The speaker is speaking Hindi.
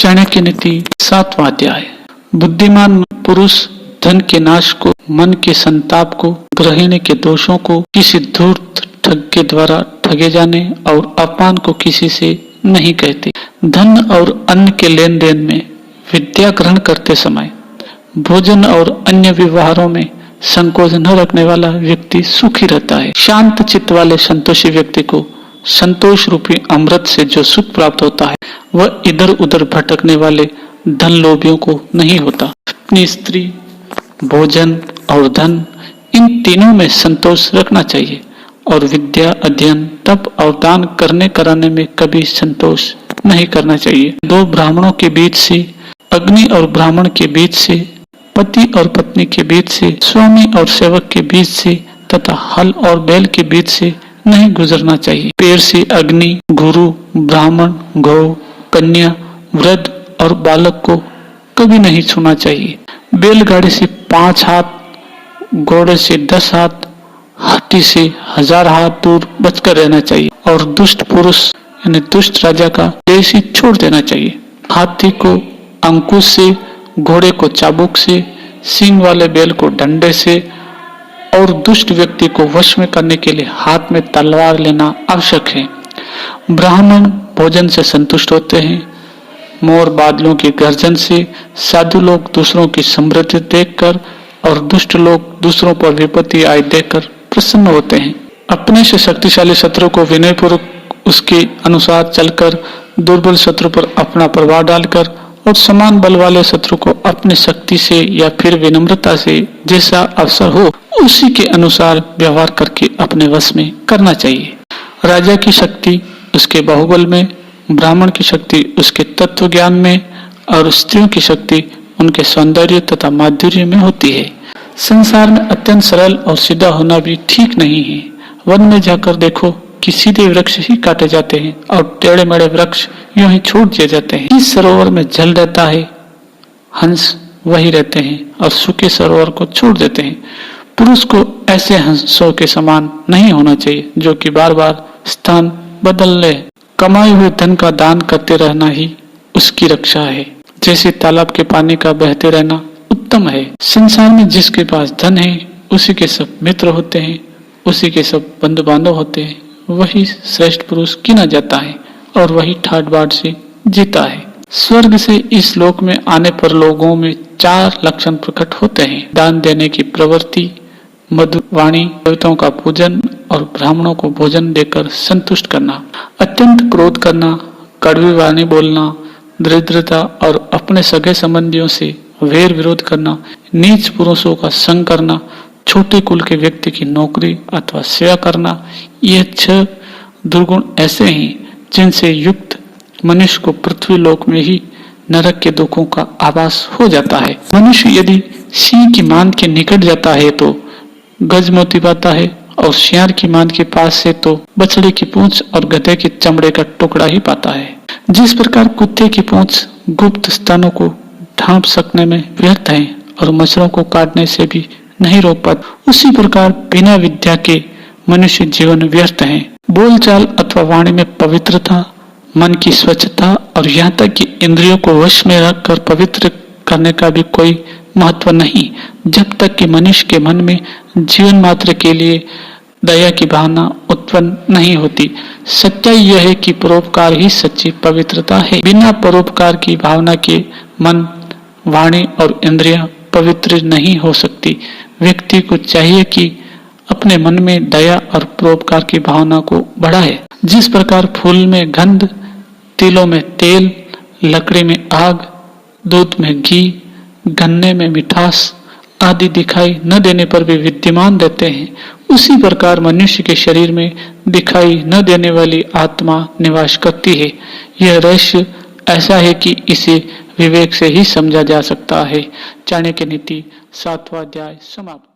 चाणक्य नीति 7वां अध्याय। बुद्धिमान पुरुष धन के नाश को, मन के संताप को, गृहिणी के दोषों को, किसी धूर्त ठग के द्वारा ठगे जाने और अपमान को किसी से नहीं कहते। धन और अन्न के लेन देन में, विद्या ग्रहण करते समय, भोजन और अन्य व्यवहारों में संकोच न रखने वाला व्यक्ति सुखी रहता है। शांत चित्त वाले संतोषी व्यक्ति को संतोष रूपी अमृत से जो सुख प्राप्त होता है वह इधर उधर भटकने वाले धन लोभियों को नहीं होता। अपनी स्त्री, भोजन और धन, इन तीनों में संतोष रखना चाहिए और विद्या, अध्ययन, तप और दान करने कराने में कभी संतोष नहीं करना चाहिए। दो ब्राह्मणों के बीच से, अग्नि और ब्राह्मण के बीच से, पति और पत्नी के बीच से, स्वामी और सेवक के बीच से तथा हल और बैल के बीच से नहीं गुजरना चाहिए। पैर से अग्नि, गुरु, ब्राह्मण, गौ, कन्या, वृद्ध और बालक को कभी नहीं छूना चाहिए। बैलगाड़ी से 5 हाथ, घोड़े से 10 हाथ, हाथी से 1000 हाथ दूर बचकर रहना चाहिए और दुष्ट पुरुष यानी दुष्ट राजा का देश ही छोड़ देना चाहिए। हाथी को अंकुश से, घोड़े को चाबुक से, सींग वाले बैल को डंडे से और दुष्ट व्यक्ति को वश में करने के लिए हाथ में तलवार लेना आवश्यक है। ब्राह्मण भोजन से संतुष्ट होते हैं। मोर बादलों की गर्जन से, साधु लोग दूसरों की समृद्धि देखकर और दुष्ट लोग दूसरों पर विपत्ति आए देखकर प्रसन्न होते हैं। अपने से शक्तिशाली शत्रु को विनयपूर्वक उसके अनुसार चलकर, दुर्बल शत्रु पर अपना प्रभाव डालकर और समान बल वाले शत्रु को अपनी शक्ति से या फिर विनम्रता से जैसा अवसर हो उसी के अनुसार व्यवहार करके अपने वश में करना चाहिए। राजा की शक्ति उसके बाहुबल में, ब्राह्मण की शक्ति उसके तत्व ज्ञान में और स्त्रियों की शक्ति उनके सौंदर्य तथा माधुर्य में होती है। संसार में अत्यंत सरल और सीधा होना भी ठीक नहीं है। वन में जाकर देखो कि सीधे वृक्ष ही काटे जाते हैं और टेढ़े मेढ़े वृक्ष यूं ही छोड़ दिए जाते हैं। इस सरोवर में जल रहता है, हंस वही रहते हैं और सूखे सरोवर को छोड़ देते हैं। पुरुष को ऐसे हंसों के समान नहीं होना चाहिए जो कि बार बार स्थान बदल ले। कमाए हुए धन का दान करते रहना ही उसकी रक्षा है। जैसे तालाब के पानी का बहते रहना उत्तम है। संसार में जिसके पास धन है उसी के सब मित्र होते हैं, उसी के सब बंधु बांधव होते हैं। वही श्रेष्ठ पुरुष गिना जाता है और वही ठाट बाट से जीता है। स्वर्ग से इस लोक में आने पर लोगों में 4 लक्षण प्रकट होते हैं। दान देने की प्रवृत्ति, मधुर वाणी, देवताओं का पूजन और ब्राह्मणों को भोजन देकर संतुष्ट करना, अत्यंत क्रोध करना, कड़वी वाणी बोलना, दरिद्रता और अपने सगे संबंधियों से वैर विरोध करना, नीच पुरुषों का संग करना, छोटे कुल के व्यक्ति की नौकरी अथवा सेवा करना। ये 6 दुर्गुण ऐसे हैं जिनसे युक्त मनुष्य को पृथ्वी लोक में ही नरक के दुखों का आभास हो जाता है। मनुष्य यदि सिंह की मान के निकट जाता है तो गज मोती पाता है और सियार की मान के पास से तो बछड़े की पूंछ और गधे के चमड़े का टुकड़ा ही पाता है। जिस प्रकार कुत्ते की पूंछ गुप्त स्थानों को ढांप सकने में व्यर्थ है और मच्छरों को काटने से भी नहीं रोक पाता, उसी प्रकार बिना विद्या के मनुष्य जीवन व्यर्थ है। बोलचाल अथवा वाणी में पवित्रता, मन की स्वच्छता और यहाँ तक कि इंद्रियों को वश में रखकर पवित्र करने का भी कोई महत्व नहीं, जब तक कि मनुष्य के मन में जीवन मात्र के लिए दया की भावना उत्पन्न नहीं होती। सच्चाई यह है कि परोपकार ही सच्ची पवित्रता है। बिना परोपकार की भावना के मन, वाणी और इंद्रियां पवित्र नहीं हो सकती। व्यक्ति को चाहिए कि अपने मन में दया और परोपकार की भावना को बढ़ाए। जिस प्रकार फूल में गंध, तिलों में तेल, लकड़ी में आग, दूध में घी, गन्ने में मिठास आदि दिखाई न देने पर भी विद्यमान रहते हैं, उसी प्रकार मनुष्य के शरीर में दिखाई न देने वाली आत्मा निवास करती है। यह रहस्य ऐसा है कि इसे विवेक से ही समझा जा सकता है। चाणक्य नीति 7वां अध्याय समाप्त।